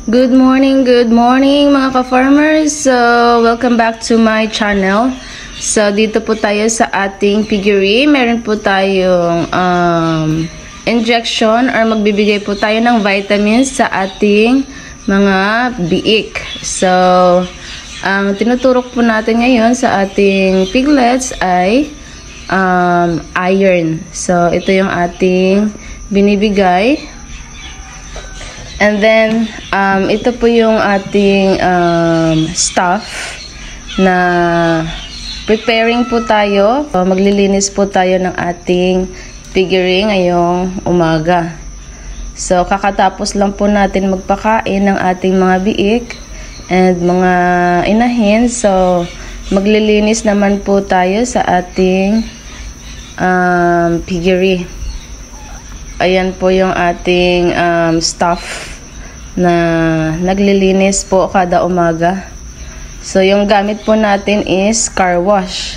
Good morning mga ka-farmers. So, welcome back to my channel. So, dito po tayo sa ating piggery. Meron po tayong injection or magbibigay po tayo ng vitamins sa ating mga biik. So, ang tinuturok po natin ngayon sa ating piglets ay iron. So, ito yung ating binibigay. And then, ito po yung ating stuff na preparing po tayo. Maglilinis po tayo ng ating piggery ngayong umaga. So, kakatapos lang po natin magpakain ng ating mga biik and mga inahin. So, maglilinis naman po tayo sa ating piggery. Ayan po yung ating staff na naglilinis po kada umaga. So, yung gamit po natin is car wash.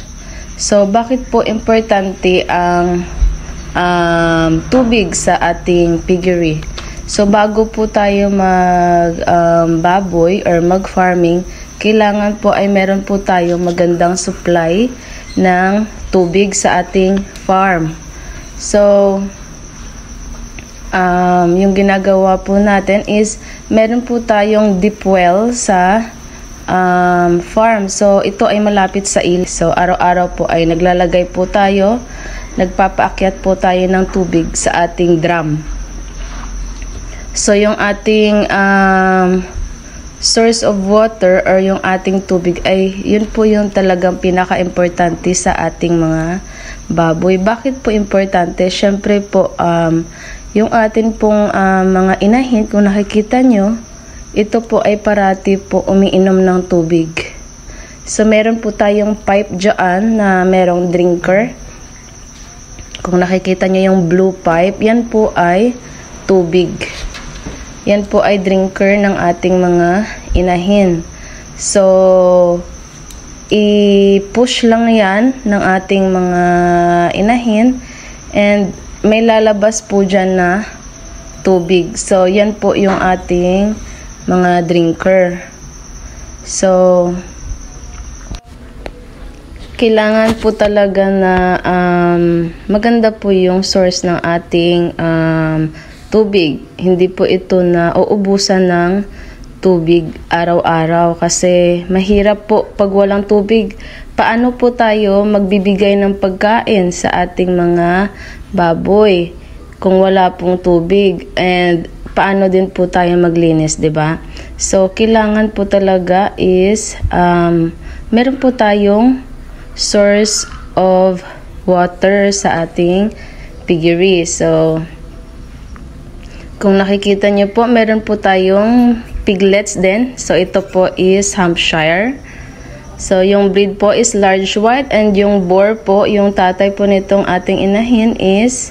So, bakit po importante ang tubig sa ating piggery? So, bago po tayo baboy or mag-farming, kailangan po ay meron po tayo magandang supply ng tubig sa ating farm. So, yung ginagawa po natin is meron po tayong deep well sa farm. So, ito ay malapit sa ilog. So, araw-araw po ay naglalagay po tayo, nagpapaakyat po tayo ng tubig sa ating drum. So, yung ating source of water or yung ating tubig ay yun po yung talagang pinaka-importante sa ating mga baboy. Bakit po importante? Syempre po, yung atin pong mga inahin, kung nakikita nyo, ito po ay parati po umiinom ng tubig. So, meron po tayong pipe dyan na merong drinker. Kung nakikita nyo yung blue pipe, yan po ay tubig. Yan po ay drinker ng ating mga inahin. So, i-push lang yan ng ating mga inahin and may lalabas po dyan na tubig. So, yan po yung ating mga drinker. So, kailangan po talaga na maganda po yung source ng ating tubig. Hindi po ito na uubusan ng tubig araw-araw kasi mahirap po pag walang tubig. Paano po tayo magbibigay ng pagkain sa ating mga baboy kung wala pong tubig, and paano din po tayo maglinis, 'di ba? So, kailangan po talaga is meron po tayong source of water sa ating piggery. So, kung nakikita nyo po, meron po tayong piglets din. So, ito po is Hampshire. So, yung breed po is large white, and yung boar po, yung tatay po nitong ating inahin is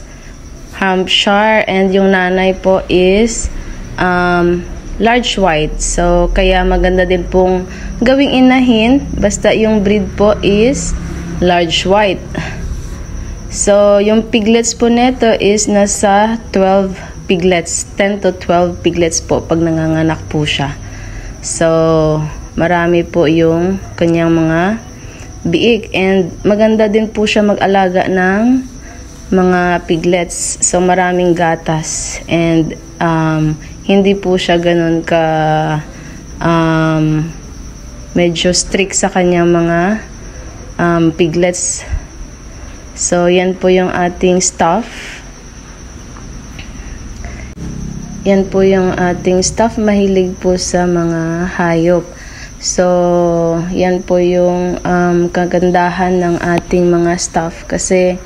Hampshire, and yung nanay po is large white. So, kaya maganda din pong gawing inahin, basta yung breed po is large white. So, yung piglets po nito is nasa 12 piglets, 10 to 12 piglets po pag nanganganak po siya. So, marami po yung kanyang mga biik, and maganda din po siya mag-alaga ng mga piglets. So, maraming gatas, and hindi po siya ganun ka medyo strict sa kanyang mga piglets. So, yan po yung ating stuff. Yan po yung ating stuff. Mahilig po sa mga hayop. So, yan po yung kagandahan ng ating mga stuff kasi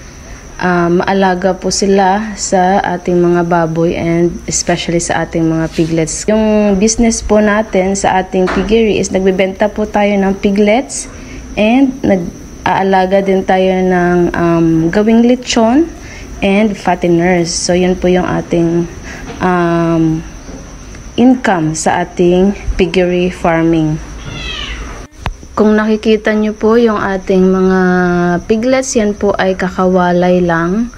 maalaga po sila sa ating mga baboy and especially sa ating mga piglets. Yung business po natin sa ating piggery is nagbebenta po tayo ng piglets and nag-aalaga din tayo ng gawing lechon and fatteners. So, yan po yung ating income sa ating piggery farming. Kung nakikita nyo po yung ating mga piglets, yan po ay kakawalay lang.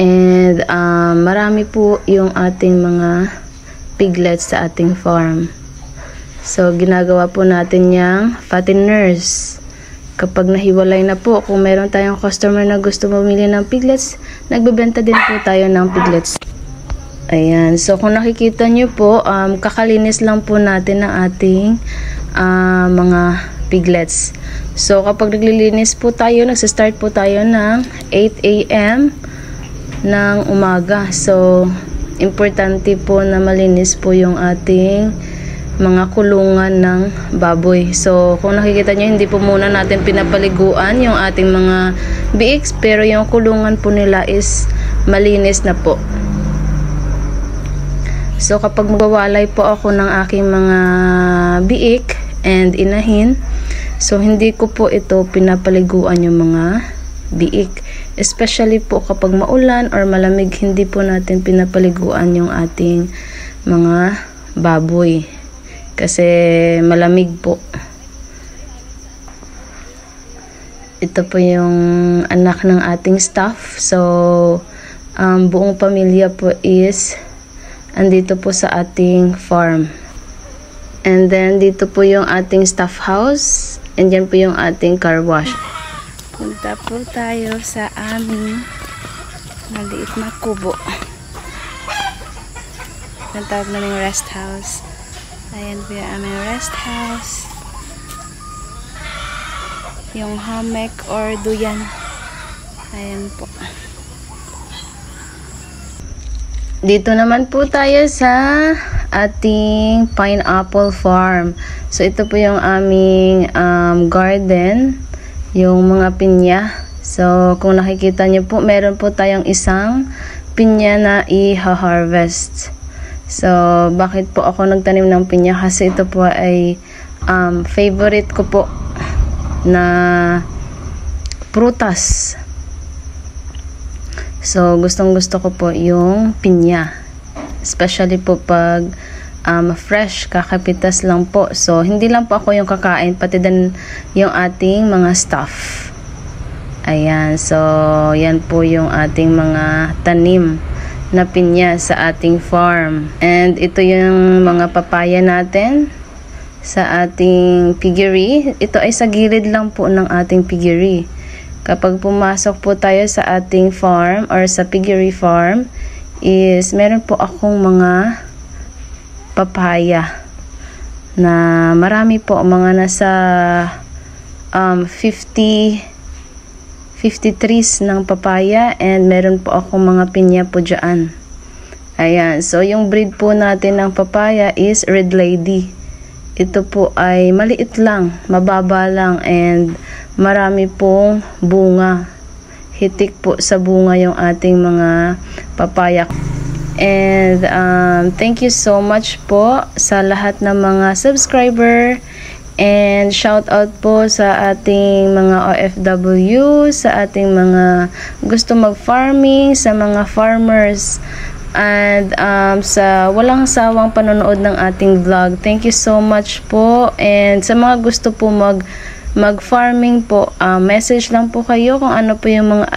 And marami po yung ating mga piglets sa ating farm. So, ginagawa po natin yung fatteners. Kapag nahiwalay na po, kung meron tayong customer na gusto mamili ng piglets, nagbebenta din po tayo ng piglets. Ayan. So, kung nakikita nyo po, kakalinis lang po natin ng ating mga piglets. So, kapag naglilinis po tayo, nagsistart po tayo ng 8 a.m. ng umaga. So, importante po na malinis po yung ating mga kulungan ng baboy. So, kung nakikita nyo, hindi po muna natin pinapaliguan yung ating mga biiks, pero yung kulungan po nila is malinis na po. So, kapag magwawalay po ako ng aking mga biik and inahin, so, hindi ko po ito pinapaliguan yung mga biik. Especially po kapag maulan or malamig, hindi po natin pinapaliguan yung ating mga baboy. Kasi malamig po. Ito po yung anak ng ating staff. So, buong pamilya po is andito po sa ating farm. And then, dito po yung ating staff house. And dyan po yung ating car wash. Punta po tayo sa aming maliit na kubo. Ang tawag naming rest house. Ayan po yung aming rest house. Yung hammock or duyan. Ayan po. Dito naman po tayo sa ating pineapple farm. So, ito po yung aming garden. Yung mga pinya. So, kung nakikita nyo po, meron po tayong isang pinya na i-harvest. So, bakit po ako nagtanim ng pinya? Kasi ito po ay favorite ko po na prutas. So, gustong-gusto ko po yung pinya. Especially po pag fresh, kakapitas lang po. So, hindi lang po ako yung kakain, pati din yung ating mga staff. Ayan. So, yan po yung ating mga tanim na pinya sa ating farm. And ito yung mga papaya natin sa ating piggery. Ito ay sa gilid lang po ng ating piggery. Kapag pumasok po tayo sa ating farm or sa piggery farm, is meron po akong mga papaya na marami po, mga nasa 50 trees ng papaya, and meron po akong mga pinya po dyan. Ayan, so yung breed po natin ng papaya is Red Lady. Ito po ay maliit lang, mababa lang, and marami pong bunga. Hitik po sa bunga yung ating mga papaya. And thank you so much po sa lahat ng mga subscriber. And shout out po sa ating mga OFW, sa ating mga gusto mag-farming, sa mga farmers, and sa walang sawang panonood ng ating vlog. Thank you so much po. And sa mga gusto po mag-farming po, message lang po kayo kung ano po yung mga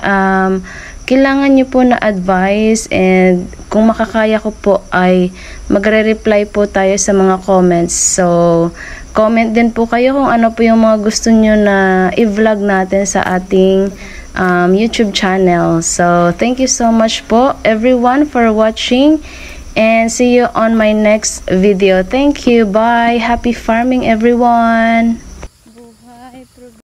kailangan nyo po na advice, and kung makakaya ko po ay magre-reply po tayo sa mga comments. So, comment din po kayo kung ano po yung mga gusto nyo na i-vlog natin sa ating YouTube channel. So, thank you so much po everyone for watching, and see you on my next video. Thank you. Bye. Happy farming everyone.